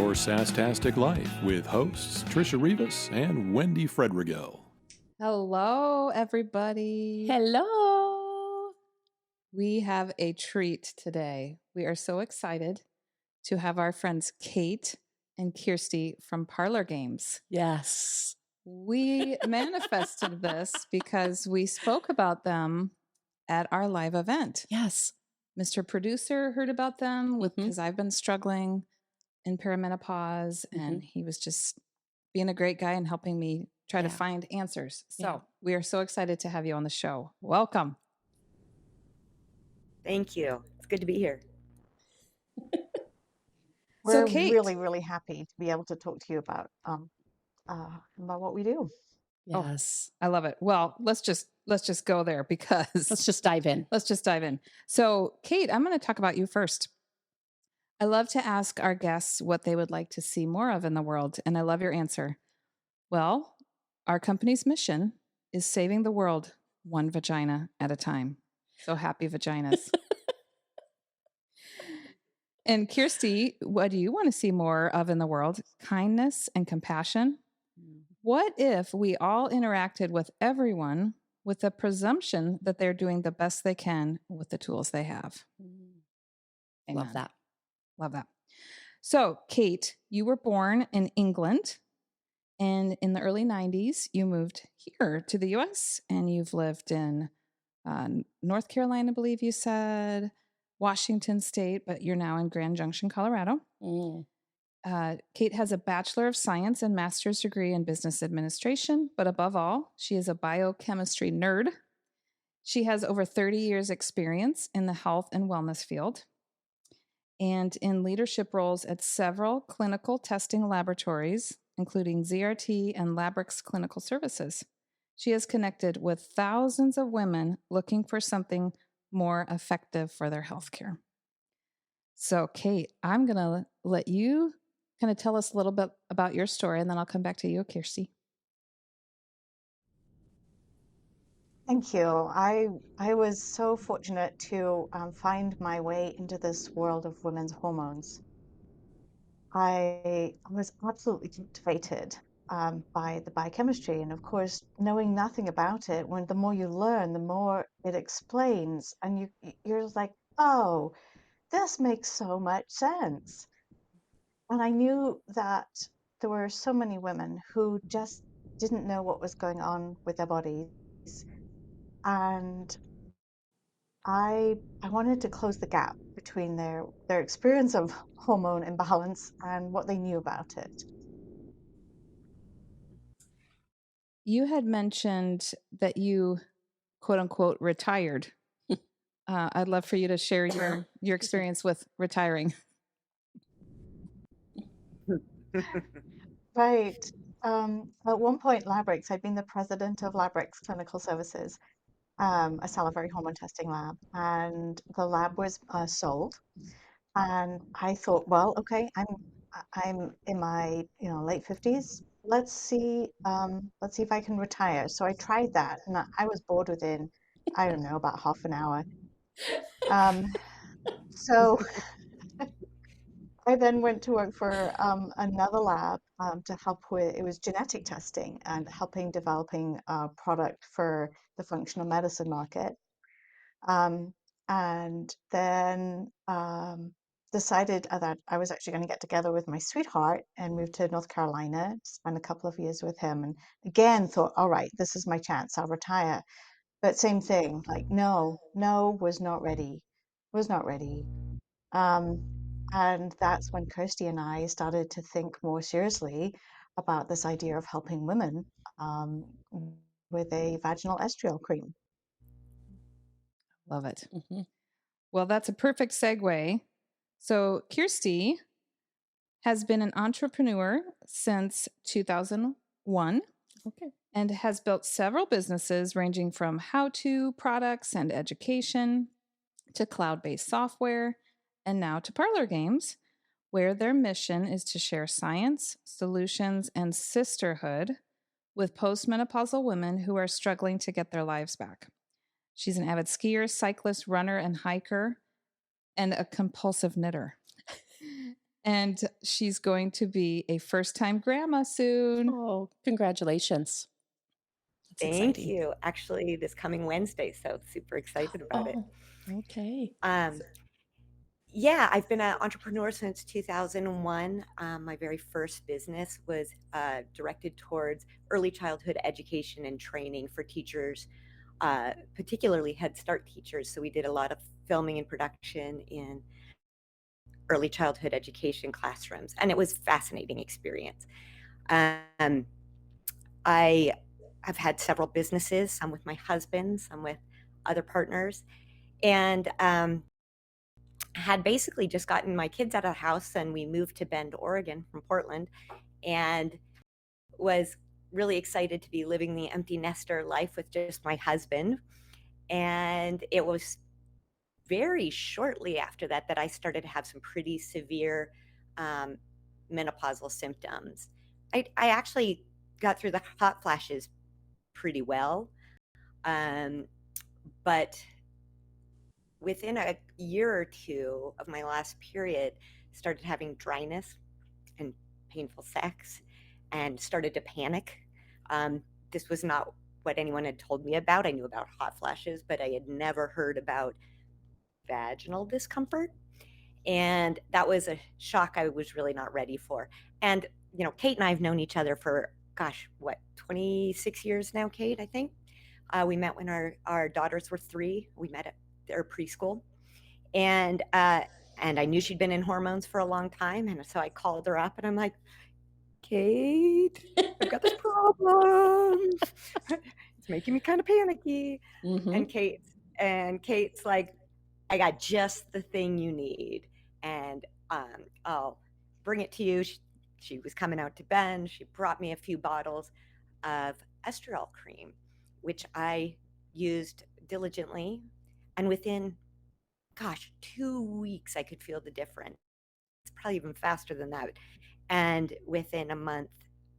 Your Sasstastic Life with hosts Tricia Rivas and Wendi Fredrigo. Hello, everybody. Hello. We have a treat today. We are so excited to have our friends Kate and Kirsti from Parlor Games. Yes. We manifested this because we spoke about them at our live event. Yes. Mr. Producer heard about them because I've been struggling in perimenopause, and he was just being a great guy and helping me try to find answers. So we are so excited to have you on the show. Welcome. Thank you. It's good to be here. We're Kate, really happy to be able to talk to you about what we do. Yes. I love it. Well, let's just go there because Let's just dive in. Let's just dive in. So, Kate, I'm going to talk about you first. I love to ask our guests what they would like to see more of in the world, and I love your answer. Well, our company's mission is saving the world one vagina at a time. So happy vaginas. And Kirsti, what do you want to see more of in the world? Kindness and compassion. What if we all interacted with everyone with the presumption that they're doing the best they can with the tools they have? Amen. Love that. Love that. So, Kate, you were born in England, and in the early 90s, you moved here to the U.S., and you've lived in North Carolina, I believe you said, Washington State, but you're now in Grand Junction, Colorado. Kate has a Bachelor of Science and Master's degree in Business Administration, but above all, she is a biochemistry nerd. She has over 30 years experience in the health and wellness field and in leadership roles at several clinical testing laboratories, including ZRT and Labrix Clinical Services. She has connected with thousands of women looking for something more effective for their healthcare. So, Kate, I'm going to let you kind of tell us a little bit about your story, and then I'll come back to you, Kirsti. Thank you. I was so fortunate to find my way into this world of women's hormones. I was absolutely captivated by the biochemistry, and of course, knowing nothing about it. When the more you learn, the more it explains, and you're just like, oh, this makes so much sense. And I knew that there were so many women who just didn't know what was going on with their bodies. And I wanted to close the gap between their experience of hormone imbalance and what they knew about it. You had mentioned that you, quote unquote, retired. I'd love for you to share your experience with retiring. Right. At one point, Labrix, I'd been the president of Labrix Clinical Services, a salivary hormone testing lab, and the lab was sold. And I thought, well, okay, I'm in my late 50s. Let's see if I can retire. So I tried that, and I was bored within, I don't know, about half an hour. So I then went to work for another lab to help with, it was genetic testing and helping developing a product for the functional medicine market. And then decided that I was actually going to get together with my sweetheart and move to North Carolina, spend a couple of years with him, and again thought, all right, this is my chance, I'll retire. But same thing, like no, was not ready. And that's when Kirsty and I started to think more seriously about this idea of helping women with a vaginal estriol cream. Love it. Well, that's a perfect segue. So Kirsti has been an entrepreneur since 2001. And has built several businesses ranging from how-to products and education to cloud-based software, and now to Parlor Games, where their mission is to share science, solutions, and sisterhood with postmenopausal women who are struggling to get their lives back. She's an avid skier, cyclist, runner, and hiker, and a compulsive knitter. And she's going to be a first-time grandma soon. Oh, congratulations. That's Thank exciting. you. Actually, this coming Wednesday, so super excited about it. Oh, okay. Yeah, I've been an entrepreneur since 2001. My very first business was directed towards early childhood education and training for teachers, particularly Head Start teachers. So we did a lot of filming and production in early childhood education classrooms, and it was a fascinating experience. I have had several businesses, some with my husband, some with other partners, and had basically just gotten my kids out of the house, and we moved to Bend, Oregon from Portland, and was really excited to be living the empty nester life with just my husband. And it was very shortly after that that I started to have some pretty severe menopausal symptoms. I actually got through the hot flashes pretty well, but within a year or two of my last period, started having dryness and painful sex, and started to panic. This was not what anyone had told me about. I knew about hot flashes, but I had never heard about vaginal discomfort. And that was a shock I was really not ready for. And, you know, Kate and I have known each other for, gosh, what, 26 years now, Kate, I think. We met when our daughters were 3. We met at their preschool. And I knew she'd been in hormones for a long time. And so I called her up and I'm like, Kate, I've got this problem. It's making me kind of panicky. And Kate's like, I got just the thing you need, and I'll bring it to you. She was coming out to Bend. She brought me a few bottles of estradiol cream, which I used diligently, and within, gosh, 2 weeks I could feel the difference. It's probably even faster than that. And within a month,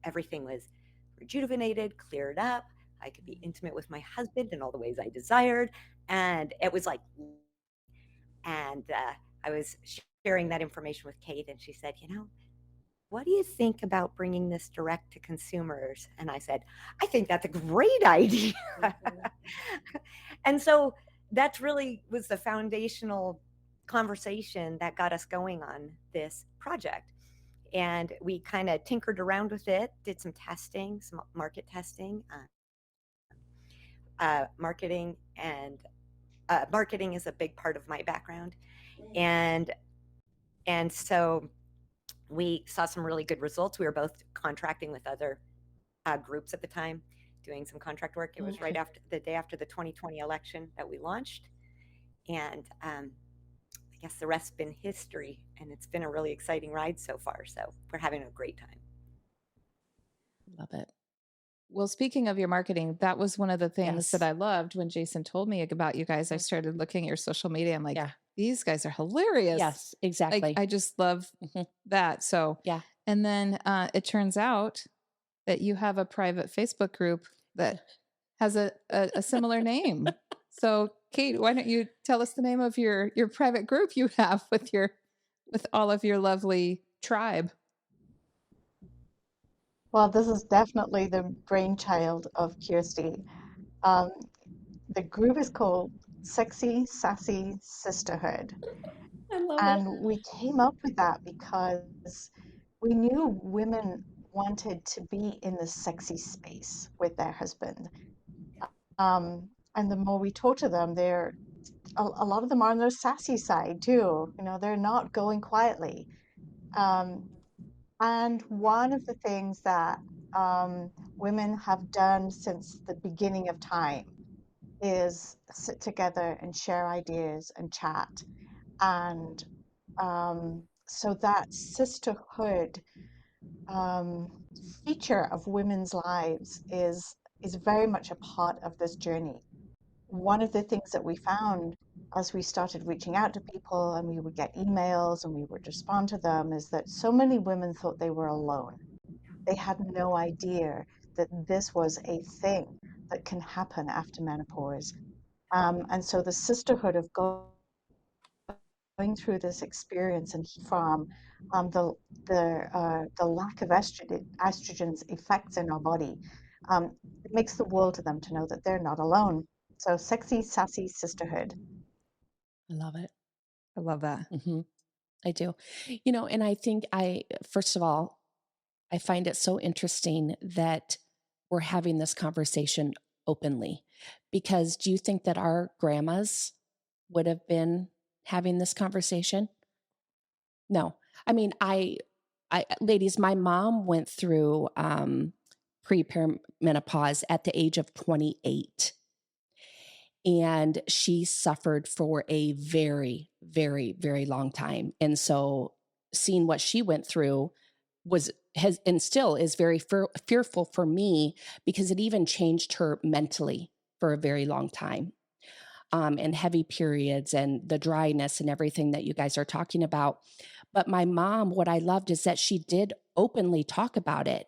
everything was rejuvenated, cleared up. I could be intimate with my husband in all the ways I desired. And it was like, and I was sharing that information with Kate, and she said, you know, what do you think about bringing this direct to consumers? And I said, I think that's a great idea. And so that really was the foundational conversation that got us going on this project. And we kind of tinkered around with it, did some testing, some market testing, marketing, and marketing is a big part of my background. And so we saw some really good results. We were both contracting with other groups at the time, doing some contract work. It was right after the day after the 2020 election that we launched. And I guess the rest's been history, and it's been a really exciting ride so far. So we're having a great time. Love it. Well, speaking of your marketing, that was one of the things Yes. that I loved when Jason told me about you guys. I started looking at your social media. I'm like, Yeah. these guys are hilarious. Yes, exactly. I just love that. So, Yeah. And then it turns out that you have a private Facebook group that has a similar name. So, Kate, why don't you tell us the name of your private group you have with all of your lovely tribe? Well, this is definitely the brainchild of Kirsti. The group is called Sexy Sassy Sisterhood. I love And we came up with that because we knew women wanted to be in the sexy space with their husband. And the more we talk to them, a lot of them are on their sassy side too. You know, they're not going quietly. And one of the things that women have done since the beginning of time is sit together and share ideas and chat. And so that sisterhood feature of women's lives is very much a part of this journey. One of the things that we found as we started reaching out to people and we would get emails and we would respond to them is that so many women thought they were alone. They had no idea that this was a thing that can happen after menopause. And so the sisterhood of going going through this experience and from the lack of estrogen's effects in our body, it makes the world to them to know that they're not alone. So sexy, sassy sisterhood. I love it. I love that. I do. And I think first of all, I find it so interesting that we're having this conversation openly, because do you think that our grandmas would have been having this conversation? No. I mean, ladies, my mom went through pre-menopause at the age of 28. And she suffered for a very, very, very long time. And so seeing what she went through and still is very fearful for me, because it even changed her mentally for a very long time. And heavy periods and the dryness and everything that you guys are talking about. But my mom, what I loved is that she did openly talk about it.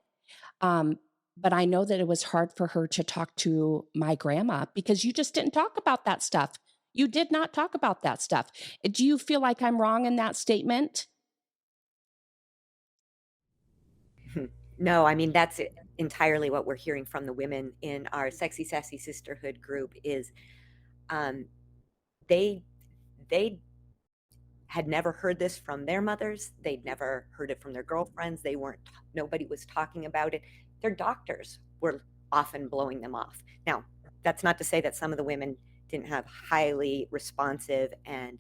But I know that it was hard for her to talk to my grandma, because you just didn't talk about that stuff. You did not talk about that stuff. Do you feel like I'm wrong in that statement? No, I mean, that's entirely what we're hearing from the women in our Sexy Sassy Sisterhood group is they had never heard this from their mothers. They'd never heard it from their girlfriends. Nobody was talking about it. Their doctors were often blowing them off. Now, that's not to say that some of the women didn't have highly responsive and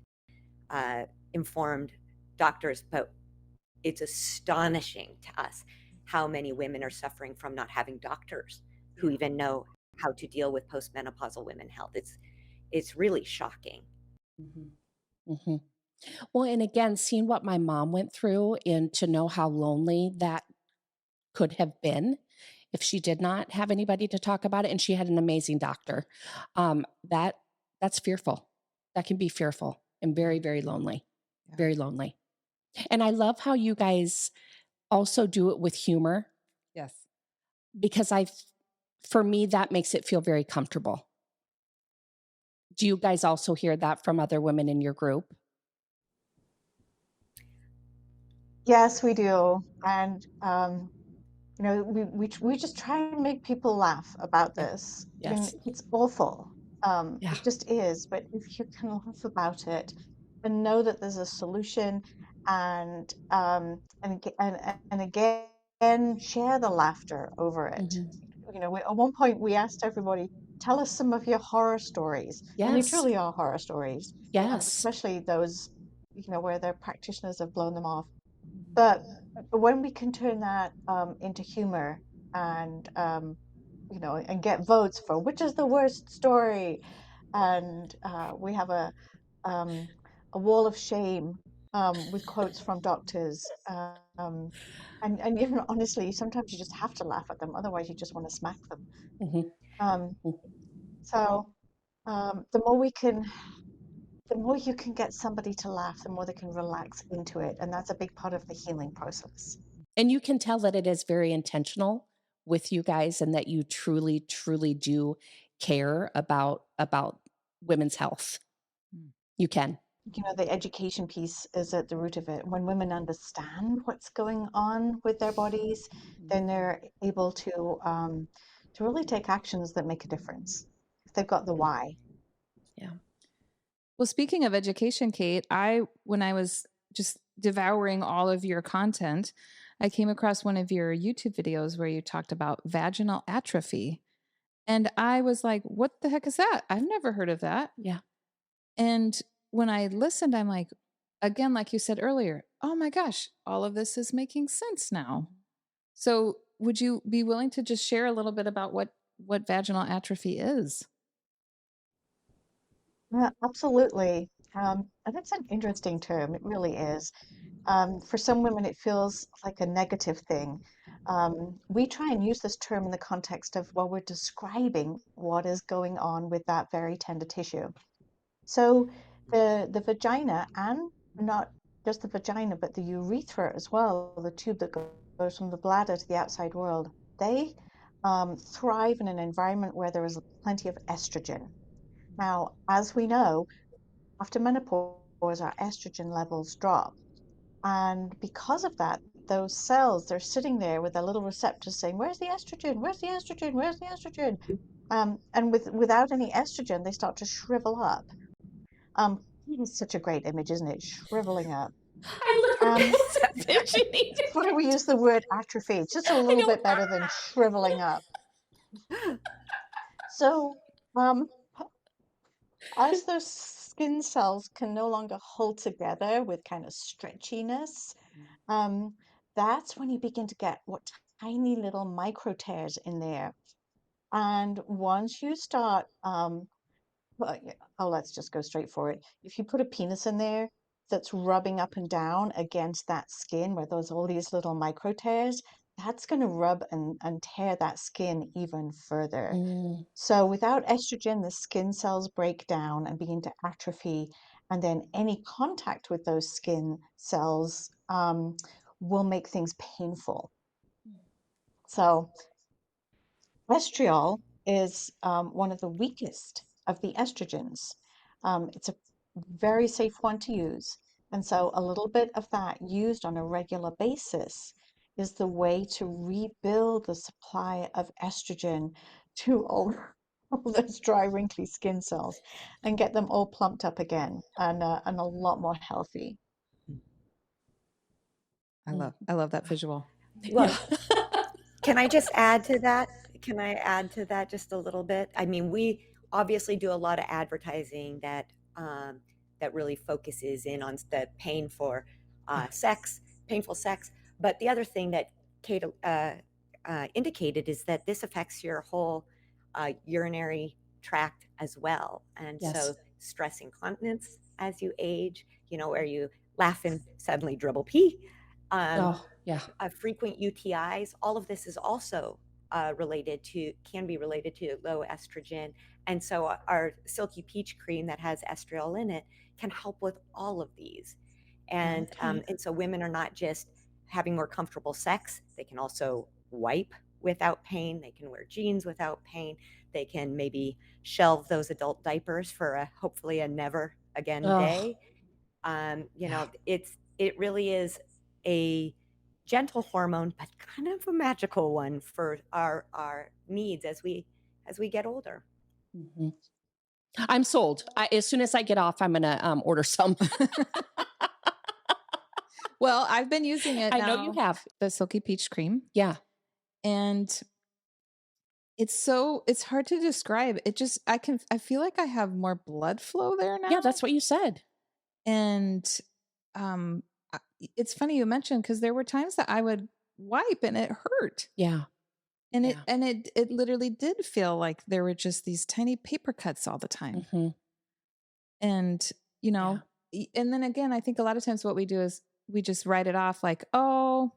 informed doctors, but it's astonishing to us how many women are suffering from not having doctors who even know how to deal with postmenopausal women health. It's really shocking. Well, and again, seeing what my mom went through and to know how lonely that could have been if she did not have anybody to talk about it, and she had an amazing doctor, that's fearful. That can be fearful and very, very lonely. Yeah. Very lonely. And I love how you guys also do it with humor, Yes. because for me, that makes it feel very comfortable. Do you guys also hear that from other women in your group? Yes, we do. And we just try and make people laugh about this. I mean, Yes. it's awful. Yeah. It just is. But if you can laugh about it and know that there's a solution, and again share the laughter over it. At one point we asked everybody, tell us some of your horror stories, and they Yes. truly are horror stories. Yes. Especially those, where their practitioners have blown them off. But when we can turn that into humor and and get votes for which is the worst story, and we have a wall of shame with quotes from doctors, and even honestly, sometimes you just have to laugh at them, otherwise you just want to smack them. Um, so the more you can get somebody to laugh, the more they can relax into it, and that's a big part of the healing process. And you can tell that it is very intentional with you guys, and that you truly, truly do care about women's health. You can. The education piece is at the root of it. When women understand what's going on with their bodies, then they're able to really take actions that make a difference. If they've got the why. Yeah. Well, speaking of education, Kate, when I was just devouring all of your content, I came across one of your YouTube videos where you talked about vaginal atrophy. And I was like, what the heck is that? I've never heard of that. Yeah. And when I listened, I'm like, again, like you said earlier, oh my gosh, all of this is making sense now. So would you be willing to just share a little bit about what vaginal atrophy is? Yeah, absolutely. And it's an interesting term. It really is. For some women, it feels like a negative thing. We try and use this term in the context of, well, we're describing what is going on with that very tender tissue. So the vagina, and not just the vagina, but the urethra as well, the tube that goes from the bladder to the outside world, they thrive in an environment where there is plenty of estrogen. Now, as we know, after menopause, our estrogen levels drop. And because of that, those cells, they're sitting there with their little receptors saying, where's the estrogen? Where's the estrogen? Where's the estrogen? And without any estrogen, they start to shrivel up. It's such a great image, isn't it? Shriveling up. I literally envisioning That's why we use the word atrophy. It's just a little bit better than shriveling up. So, as those skin cells can no longer hold together with kind of stretchiness, that's when you begin to get what tiny little micro tears in there. And once you start, let's just go straight for it. If you put a penis in there that's rubbing up and down against that skin where there's all these little micro tears, that's going to rub and tear that skin even further. So without estrogen, the skin cells break down and begin to atrophy, and then any contact with those skin cells will make things painful. So estriol is one of the weakest of the estrogens. It's a very safe one to use. And so a little bit of that used on a regular basis is the way to rebuild the supply of estrogen to all those dry, wrinkly skin cells and get them all plumped up again and a lot more healthy. I love that visual. Well, can I just add to that? Can I add to that just a little bit? I mean, we obviously do a lot of advertising that that really focuses in on the pain for sex, painful sex. But the other thing that Kate indicated is that this affects your whole urinary tract as well. And so stress incontinence as you age, you know, where you laugh and suddenly dribble pee. Frequent UTIs, all of this is also can be related to low estrogen. And so our Silky Peach Cream that has estriol in it can help with all of these. And so women are not just having more comfortable sex, they can also wipe without pain, they can wear jeans without pain, they can maybe shelve those adult diapers for hopefully a never again day. You know, it really is a gentle hormone, but kind of a magical one for our needs as we get older. I'm sold. As soon as I get off, I'm gonna order some. Well, I've been using it. I know you have the Silky Peach Cream. Yeah, and it's hard to describe. I feel like I have more blood flow there now. Yeah, that's what you said. And it's funny you mentioned, because there were times that I would wipe and it hurt. Yeah. And it literally did feel like there were just these tiny paper cuts all the time. And, you know, and then again, I think a lot of times what we do is we just write it off like, oh,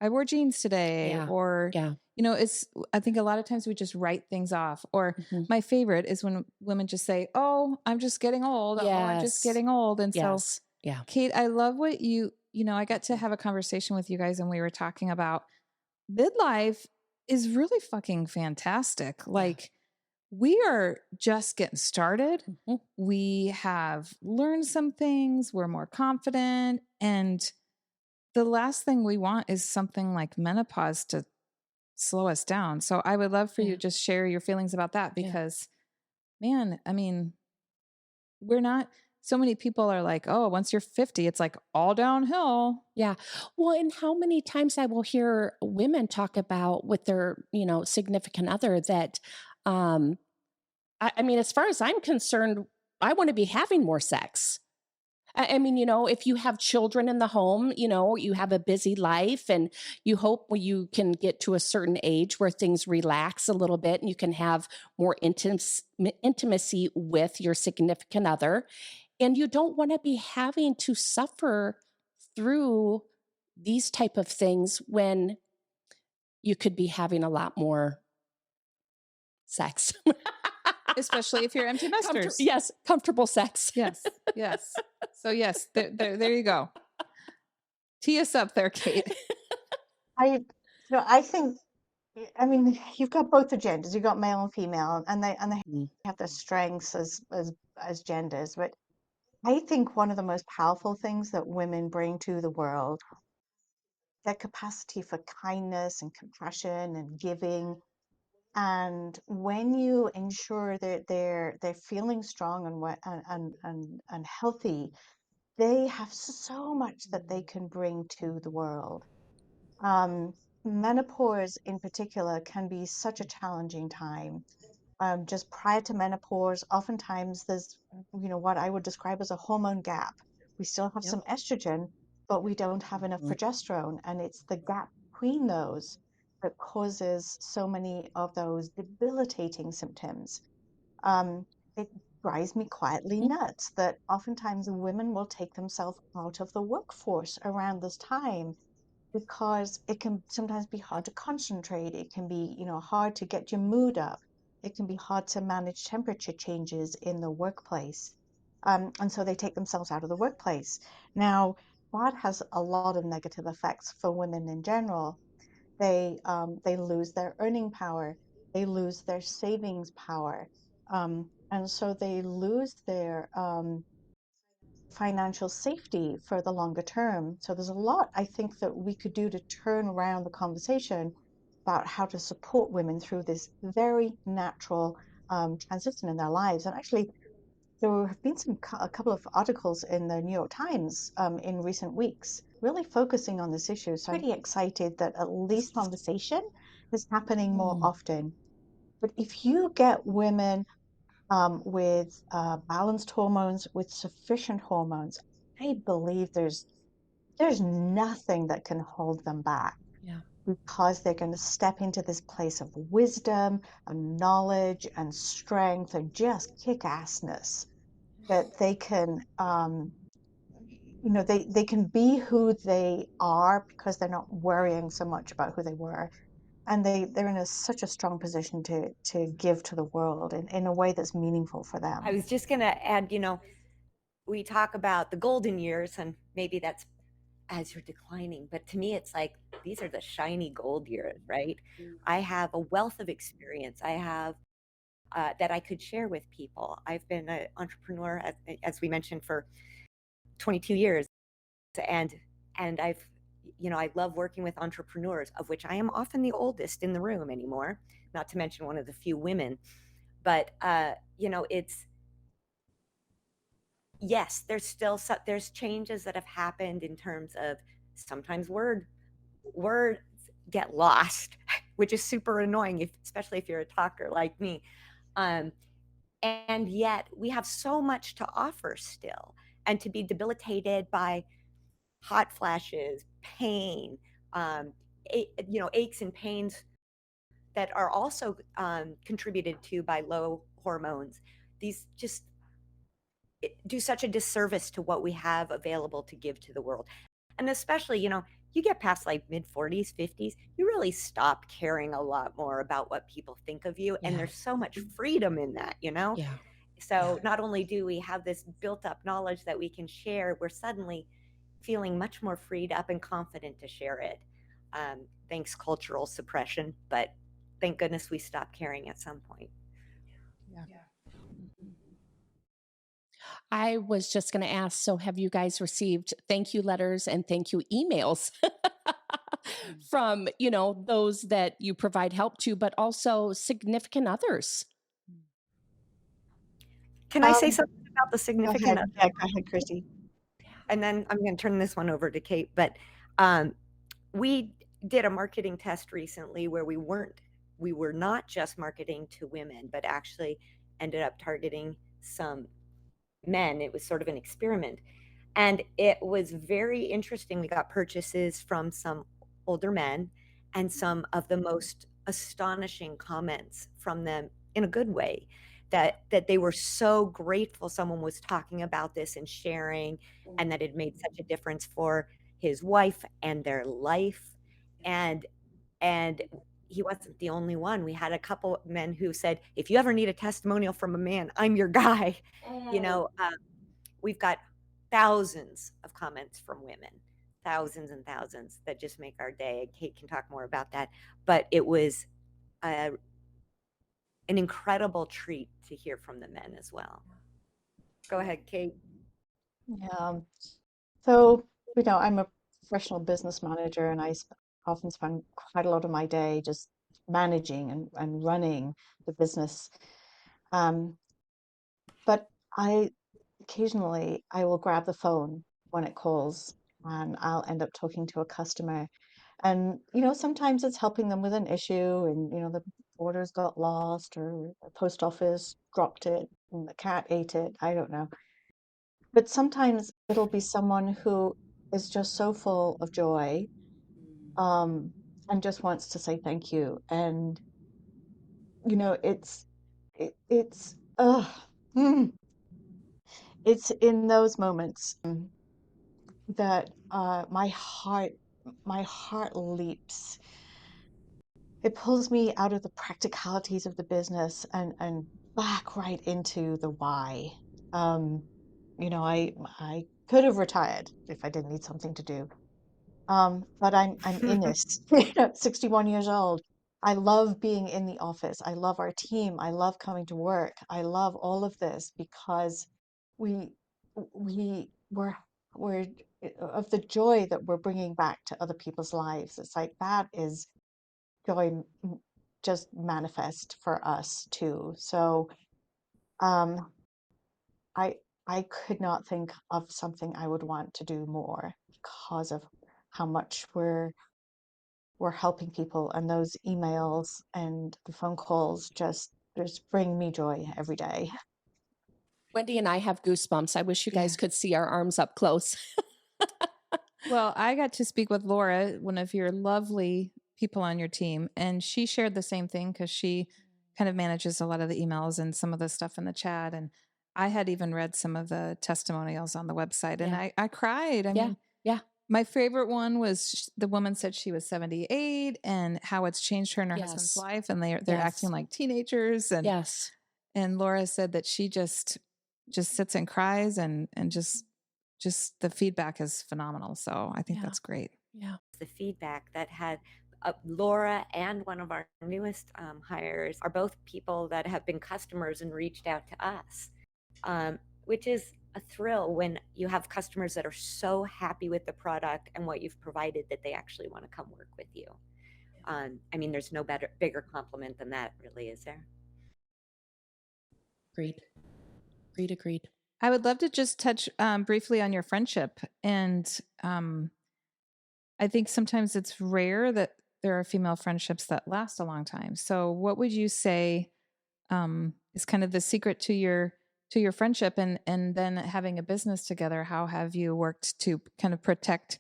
I wore jeans today. Or, you know, I think a lot of times we just write things off. Or my favorite is when women just say, oh, I'm just getting old. Oh, I'm just getting old. And so, Kate, I love what you know, I got to have a conversation with you guys and we were talking about midlife is really fucking fantastic. Like, we are just getting started. We have learned some things. We're more confident. And the last thing we want is something like menopause to slow us down. So I would love for you to just share your feelings about that, because man, I mean, so many people are like, oh, once you're 50, it's like all downhill. Yeah. Well, and how many times I will hear women talk about with their, you know, significant other that, I mean, as far as I'm concerned, I want to be having more sex. I mean, you know, if you have children in the home, you know, you have a busy life and you hope you can get to a certain age where things relax a little bit and you can have more intimacy with your significant other. And you don't want to be having to suffer through these type of things when you could be having a lot more sex. Especially if you're empty nesters. Comfortable sex. Yes. So yes, there you go. Tee us up there, Kate. I think, I mean, you've got both the genders. You've got male and female, and they have their strengths as genders. But I think one of the most powerful things that women bring to the world, their capacity for kindness and compassion and giving. And when you ensure that they're feeling strong and and healthy, they have so much that they can bring to the world. Um, Menopause in particular can be such a challenging time. Just prior to menopause, oftentimes there's, what I would describe as a hormone gap. We still have Yep. some estrogen, but we don't have enough Mhm. progesterone. And it's the gap between those that causes so many of those debilitating symptoms. It drives me quietly nuts that oftentimes women will take themselves out of the workforce around this time because it can sometimes be hard to concentrate. It can be, hard to get your mood up. It can be hard to manage temperature changes in the workplace. And so they take themselves out of the workplace. Now, that has a lot of negative effects for women in general. They lose their earning power. They lose their savings power. And so they lose their financial safety for the longer term. So there's a lot I think that we could do to turn around the conversation about how to support women through this very natural transition in their lives. And actually, there have been a couple of articles in the New York Times in recent weeks, really focusing on this issue. So I'm pretty excited that at least conversation is happening more often. But if you get women with balanced hormones, with sufficient hormones, I believe there's nothing that can hold them back Yeah. because they're going to step into this place of wisdom and knowledge and strength and just kick-assness that they can they can be who they are because they're not worrying so much about who they were, and they're in such a strong position to give to the world in a way that's meaningful for them. I was just going to add, we talk about the golden years, and maybe that's as you're declining, but to me, it's like these are the shiny gold years, right? I have a wealth of experience. I have that I could share with people. I've been an entrepreneur, as we mentioned, for 22 years, and I've, I love working with entrepreneurs, of which I am often the oldest in the room anymore, not to mention one of the few women. But it's, yes, there's changes that have happened in terms of sometimes words get lost, which is super annoying, especially if you're a talker like me. And yet we have so much to offer still, and to be debilitated by hot flashes, pain, aches and pains that are also contributed to by low hormones. These just do such a disservice to what we have available to give to the world. And especially, you get past like mid 40s, 50s, you really stop caring a lot more about what people think of you. And Yeah. there's so much freedom in that, Yeah. So not only do we have this built up knowledge that we can share, we're suddenly feeling much more freed up and confident to share it. Thanks cultural suppression, but thank goodness we stopped caring at some point. I was just going to ask, so have you guys received thank you letters and thank you emails from, those that you provide help to, but also significant others? Can I say Um, something about the Go significant ahead. Yeah, go ahead, Christy. And then I'm going to turn this one over to Kate. But we did a marketing test recently where we were not just marketing to women, but actually ended up targeting some men. It was sort of an experiment. And it was very interesting. We got purchases from some older men, and some of the most astonishing comments from them in a good way, that they were so grateful someone was talking about this and sharing, and that it made such a difference for his wife and their life. And he wasn't the only one. We had a couple men who said, if you ever need a testimonial from a man, I'm your guy. We've got thousands of comments from women, thousands and thousands, that just make our day. Kate can talk more about that, but it was an incredible treat to hear from the men as well. Go ahead, Kate. Yeah. So, I'm a professional business manager, and often spend quite a lot of my day just managing and running the business. Um, but I occasionally I will grab the phone when it calls, and I'll end up talking to a customer. And, sometimes it's helping them with an issue, and, the orders got lost, or the post office dropped it and the cat ate it. I don't know. But sometimes it'll be someone who is just so full of joy, um, and just wants to say thank you. And, it's mm, it's in those moments that my heart leaps. It pulls me out of the practicalities of the business, and back right into the why. Um, I could have retired if I didn't need something to do. But I'm in it. 61 years old. I love being in the office. I love our team. I love coming to work. I love all of this because we we're of the joy that we're bringing back to other people's lives. It's like that is joy just manifest for us too. So um, I I could not think of something I would want to do more because of how much we're helping people, and those emails and the phone calls just bring me joy every day. Wendi and I have goosebumps. I wish you guys Yeah. could see our arms up close. Well, I got to speak with Laura, one of your lovely people on your team, and she shared the same thing because she kind of manages a lot of the emails and some of the stuff in the chat. And I had even read some of the testimonials on the website, and Yeah. I cried. I Yeah. mean, Yeah. my favorite one was the woman said she was 78 and how it's changed her and her husband's Yes. life, and they're Yes. acting like teenagers. And Yes. and Laura said that she just sits and cries, and just the feedback is phenomenal. So I think Yeah. that's great. Yeah. The feedback that had Laura and one of our newest hires are both people that have been customers and reached out to us, which is a thrill when you have customers that are so happy with the product and what you've provided that they actually want to come work with you. I mean, there's no bigger compliment than that, really, is there? Agreed. I would love to just touch briefly on your friendship. And I think sometimes it's rare that there are female friendships that last a long time. So what would you say is kind of the secret to your friendship, and then having a business together? How have you worked to kind of protect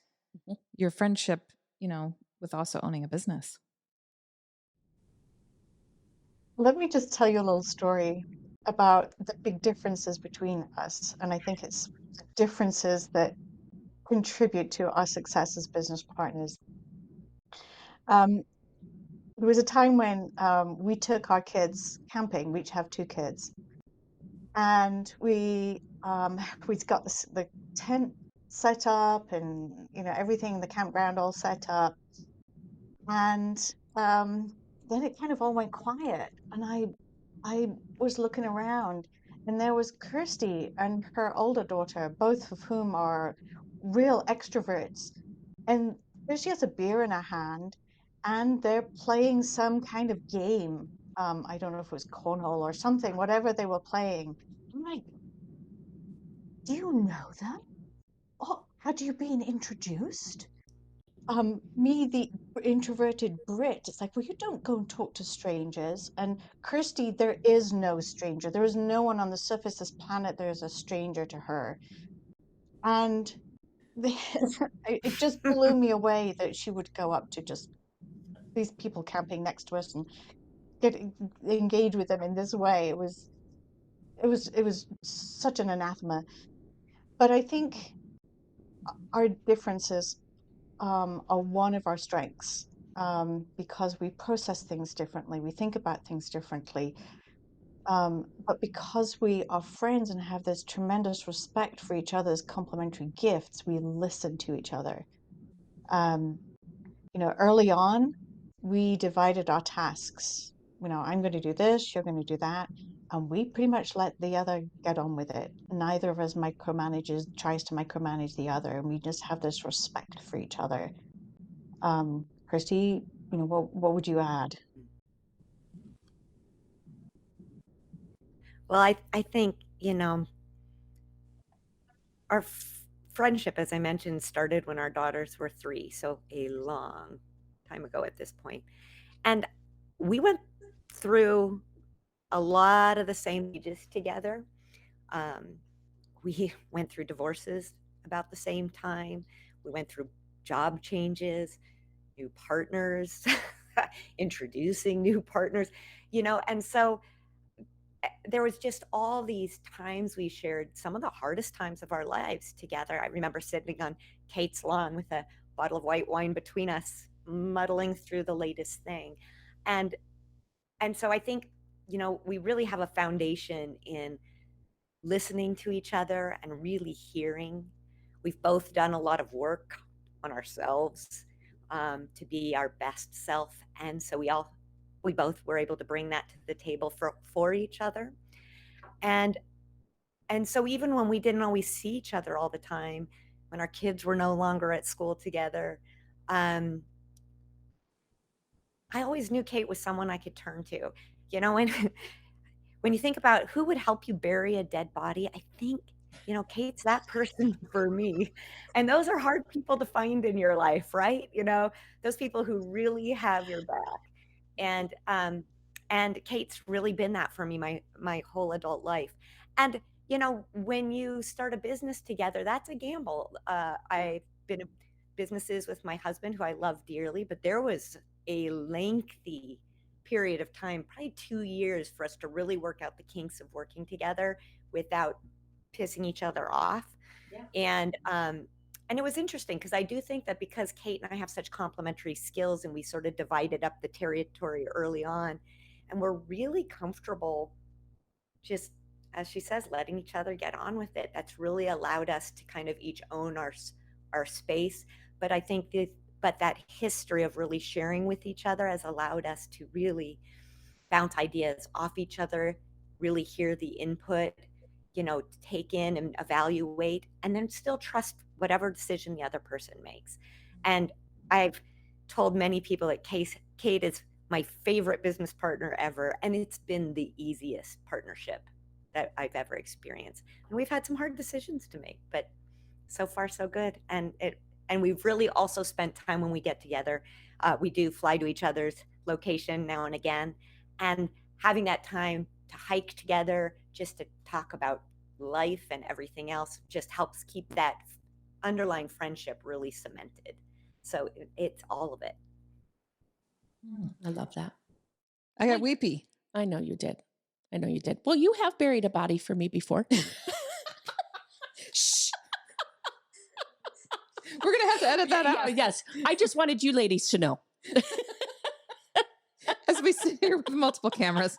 your friendship, with also owning a business? Let me just tell you a little story about the big differences between us, and I think it's the differences that contribute to our success as business partners. Um, there was a time when we took our kids camping. We each have two kids, and we'd got the tent set up, and everything in the campground all set up. And then it kind of all went quiet, and I was looking around, and there was Kirsty and her older daughter, both of whom are real extroverts. And Kirsty has a beer in her hand, and they're playing some kind of game. I don't know if it was cornhole or something, whatever they were playing. I'm like, do you know them? Oh, had you been introduced? Me, the introverted Brit, it's like, well, you don't go and talk to strangers. And Kirsty, there is no stranger. There is no one on the surface of this planet that is a stranger to her. And the, it just blew me away that she would go up to just these people camping next to us and get engaged with them in this way. It was such an anathema. But I think our differences are one of our strengths, because we process things differently, we think about things differently. But because we are friends and have this tremendous respect for each other's complementary gifts, we listen to each other. Um, Early on, we divided our tasks. I'm going to do this, you're going to do that. and we pretty much let the other get on with it. Neither of us tries to micromanage the other, and we just have this respect for each other. Kirsti, what would you add? Well, I think, our friendship, as I mentioned, started when our daughters were 3, so a long time ago at this point. And we went through a lot of the same ages together. We went through divorces about the same time. We went through job changes, new partners, introducing new partners, and so there was just all these times we shared some of the hardest times of our lives together. I remember sitting on Kate's lawn with a bottle of white wine between us, muddling through the latest thing. And so I think, we really have a foundation in listening to each other and really hearing. We've both done a lot of work on ourselves to be our best self. And so we both were able to bring that to the table for each other. And so even when we didn't always see each other all the time, when our kids were no longer at school together, I always knew Kate was someone I could turn to. When you think about who would help you bury a dead body, I think, Kate's that person for me. And those are hard people to find in your life, right? Those people who really have your back. And Kate's really been that for me my whole adult life. And when you start a business together, that's a gamble. I've been in businesses with my husband, who I love dearly, but there was a lengthy period of time, probably 2 years, for us to really work out the kinks of working together without pissing each other off. Yeah. And it was interesting because I do think that because Kate and I have such complementary skills, and we sort of divided up the territory early on, and we're really comfortable just, as she says, letting each other get on with it. That's really allowed us to kind of each own our space. But I think that history of really sharing with each other has allowed us to really bounce ideas off each other, really hear the input, take in and evaluate, and then still trust whatever decision the other person makes. And I've told many people that Kate is my favorite business partner ever, and it's been the easiest partnership that I've ever experienced. And we've had some hard decisions to make, but so far so good. And we've really also spent time when we get together. We do fly to each other's location now and again, and having that time to hike together, just to talk about life and everything else, just helps keep that underlying friendship really cemented. So it's all of it. I love that. I got weepy. I know you did. Well, you have buried a body for me before. Shh. We're going to have to edit that out. Yes. I just wanted you ladies to know. As we sit here with multiple cameras.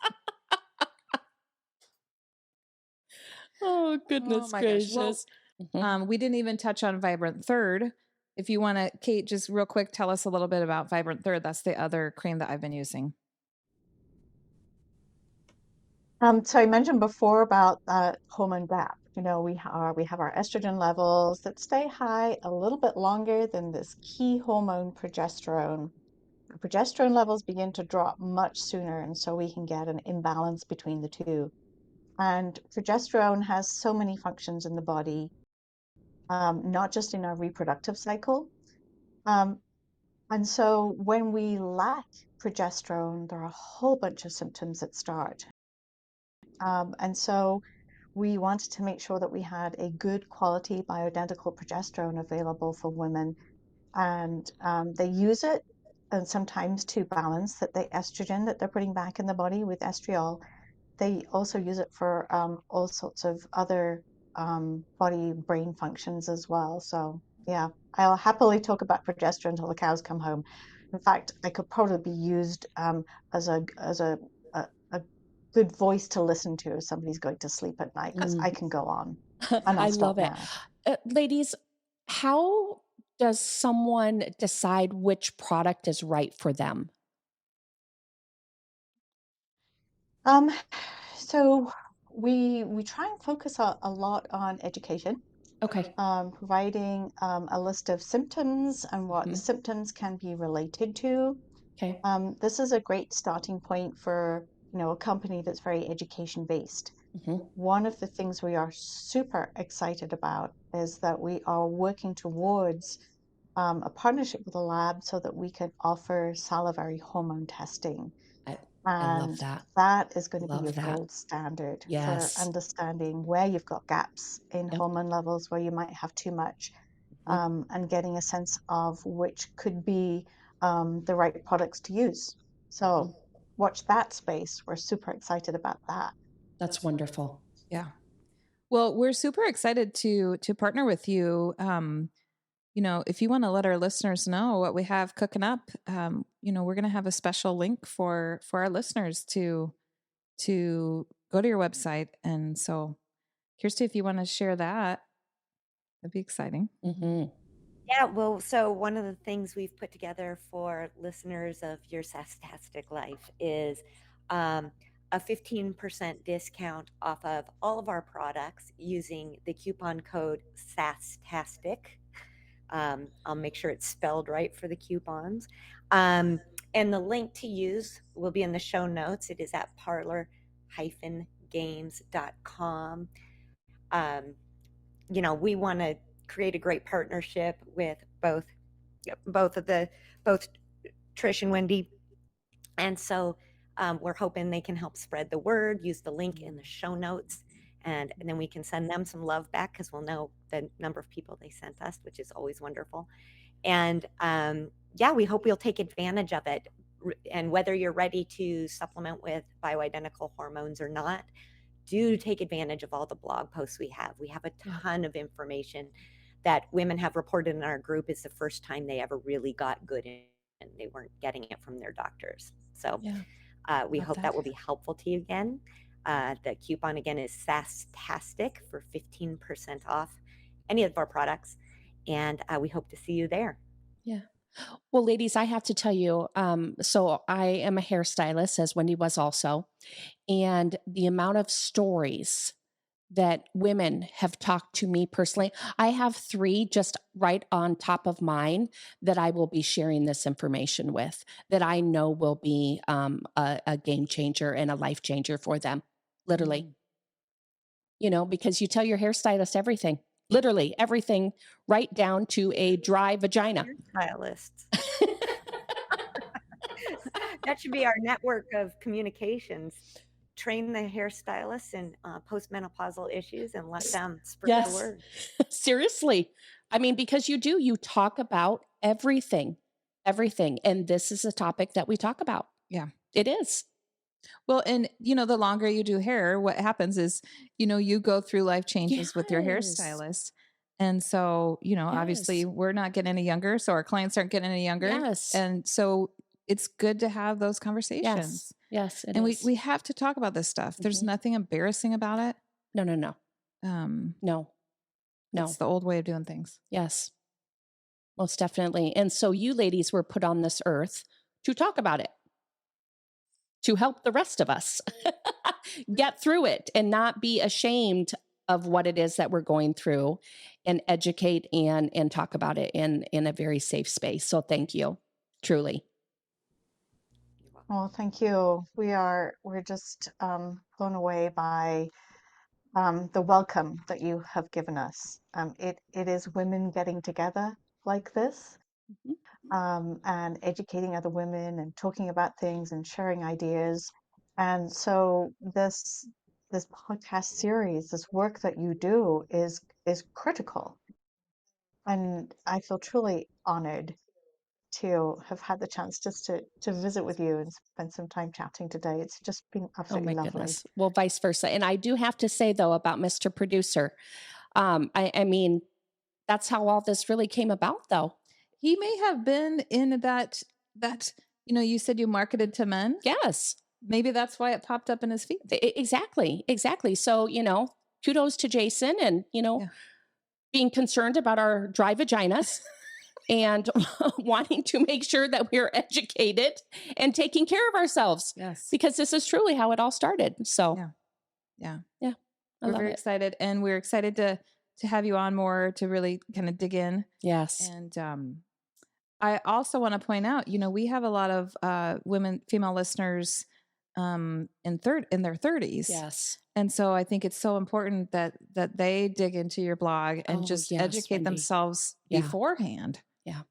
Oh, goodness gracious. Well, we didn't even touch on Vibrant Third. If you want to, Kate, just real quick, tell us a little bit about Vibrant Third. That's the other cream that I've been using. So I mentioned before about hormone gap. We have our estrogen levels that stay high a little bit longer than this key hormone, progesterone. Progesterone levels begin to drop much sooner, and so we can get an imbalance between the two. And progesterone has so many functions in the body, not just in our reproductive cycle. And so when we lack progesterone, there are a whole bunch of symptoms that start. And so we wanted to make sure that we had a good quality bioidentical progesterone available for women. And they use it and sometimes to balance the estrogen that they're putting back in the body with estriol. They also use it for all sorts of other body brain functions as well. So yeah, I'll happily talk about progesterone until the cows come home. In fact, I could probably be used as a good voice to listen to if somebody's going to sleep at night, because I can go on. I love it. Ladies, how does someone decide which product is right for them? So So we try and focus a lot on education, Okay. providing a list of symptoms and what the Mhm. symptoms can be related to. Okay. This is a great starting point for, a company that's very education based. Hmm. One of the things we are super excited about is that we are working towards a partnership with a lab so that we can offer salivary hormone testing. I love And that. that is going to be Love your that. gold standard for Yes. understanding where you've got gaps in Yep. hormone levels, where you might have too much, Mhm. and getting a sense of which could be the right products to use. So Mhm. watch that space. We're super excited about that. That's wonderful. Yeah. Well, we're super excited to partner with you. If you want to let our listeners know what we have cooking up, we're going to have a special link for our listeners to go to your website. And so, Kirsti, if you want to share that, that'd be exciting. Hmm. Yeah, well, so one of the things we've put together for listeners of Your Sasstastic Life is a 15% discount off of all of our products using the coupon code SASSTASTIC. I'll make sure it's spelled right for the coupons. And the link to use will be in the show notes. It is at parlor-games.com. We want to create a great partnership with both Trish and Wendi, and so we're hoping they can help spread the word. Use the link in the show notes, and then we can send them some love back because we'll know the number of people they sent us, which is always wonderful. And we hope you'll take advantage of it. And whether you're ready to supplement with bioidentical hormones or not, do take advantage of all the blog posts we have. We have a ton of information that women have reported in our group is the first time they ever really got good and they weren't getting it from their doctors. So we hope that will be helpful to you again. The coupon again is SASSTASTIC for 15% off any of our products. And we hope to see you there. Yeah. Well, ladies, I have to tell you, so I am a hairstylist, as Wendi was also, and the amount of stories that women have talked to me personally, I have 3 just right on top of mine that I will be sharing this information with, that I know will be a game changer and a life changer for them, literally. Because you tell your hairstylist everything, literally everything, right down to a dry vagina. Hairstylists. That should be our network of communications. Train the hairstylists in postmenopausal issues and let them spread the word. Seriously. I mean, because you talk about everything. And this is a topic that we talk about. Yeah. It is. Well, and the longer you do hair, what happens is, you go through life changes with your hairstylist. And so, obviously we're not getting any younger. So our clients aren't getting any younger. Yes. And so it's good to have those conversations. Yes. And we have to talk about this stuff. There's nothing embarrassing about it. No. No. It's the old way of doing things. Yes. Most definitely. And so you ladies were put on this earth to talk about it, to help the rest of us get through it and not be ashamed of what it is that we're going through, and educate and talk about it in a very safe space. So thank you, truly. Well, thank you. We're just blown away by the welcome that you have given us. It is women getting together like this, and educating other women and talking about things and sharing ideas. And so this podcast series, this work that you do is critical. And I feel truly honored to have had the chance just to visit with you and spend some time chatting today. It's just been absolutely lovely. Goodness. Well, vice versa. And I do have to say, though, about Mr. Producer, I mean, that's how all this really came about, though. He may have been in that, you said you marketed to men. Yes. Maybe that's why it popped up in his feed. Exactly. So, kudos to Jason and, being concerned about our dry vaginas and wanting to make sure that we're educated and taking care of ourselves. Yes. Because this is truly how it all started. So, Yeah. Yeah. I We're love very it. excited, and we're excited to have you on more to really kind of dig in. Yes. And I also want to point out, we have a lot of female listeners in their 30s. Yes. And so I think it's so important that they dig into your blog and Oh, just yes, educate Wendi. themselves Yeah. beforehand. Yeah.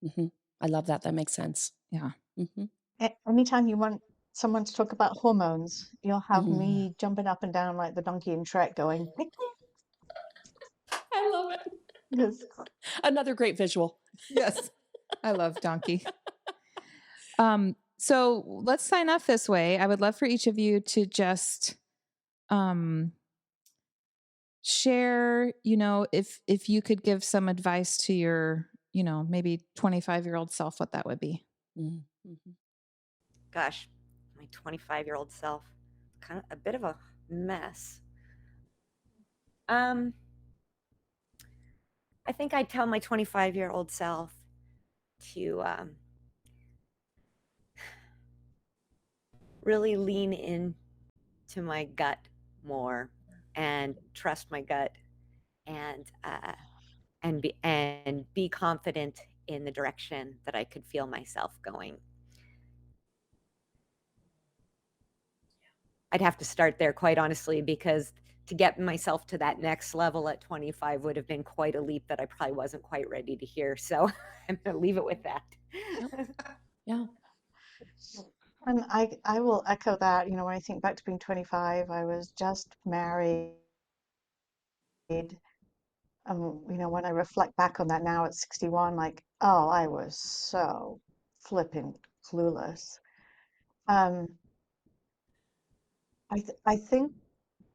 Mm-hmm. I love that. That makes sense. Yeah. Mm-hmm. Anytime you want someone to talk about hormones, you'll have Mm. me jumping up and down like the donkey in Shrek going, I love it. because Another great visual. Yes. I love donkey. So let's sign off this way. I would love for each of you to just share, if you could give some advice to your, maybe 25-year-old self, what that would be. Mm-hmm. Gosh, my 25-year-old self, kind of a bit of a mess. I think I'd tell my 25-year-old self to really lean in to my gut more and trust my gut and be confident in the direction that I could feel myself going. I'd have to start there, quite honestly, because to get myself to that next level at 25 would have been quite a leap that I probably wasn't quite ready to hear. So I'm going to leave it with that. Yeah. And I will echo that. When I think back to being 25, I was just married. When I reflect back on that now at 61, like, oh, I was so flipping clueless. Um, I think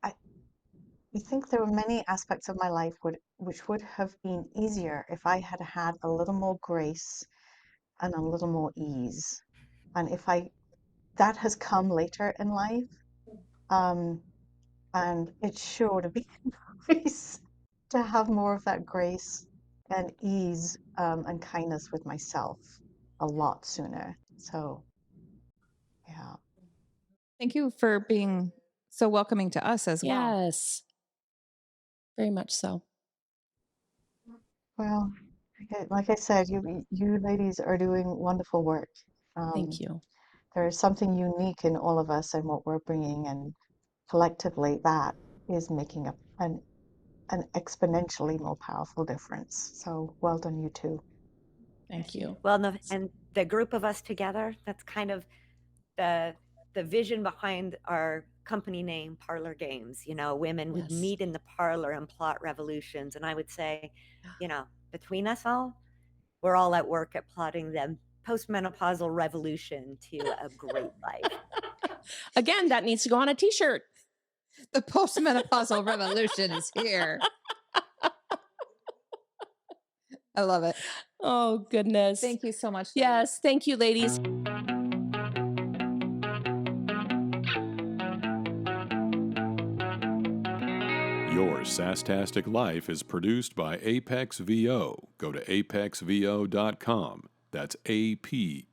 I think there were many aspects of my life which would have been easier if I had had a little more grace and a little more ease. And that has come later in life. And it sure would have been nice to have more of that grace and ease and kindness with myself a lot sooner. So, yeah. Thank you for being so welcoming to us as well. Yes. Very much so. Well, like I said, you ladies are doing wonderful work. Thank you. There is something unique in all of us and what we're bringing, and collectively, that is making an exponentially more powerful difference. So, well done, you two. Thank you. Well, and the group of us together, that's kind of the vision behind our company name, Parlor Games. Women would Yes. meet in the parlor and plot revolutions. And I would say, between us all, we're all at work at plotting the postmenopausal revolution to a great life. Again, that needs to go on a t-shirt. The postmenopausal revolution is here. I love it. Oh, goodness. Thank you so much. Yes. Thank you, ladies. Your Sasstastic Life is produced by Apex VO. Go to apexvo.com. That's APEXXVO.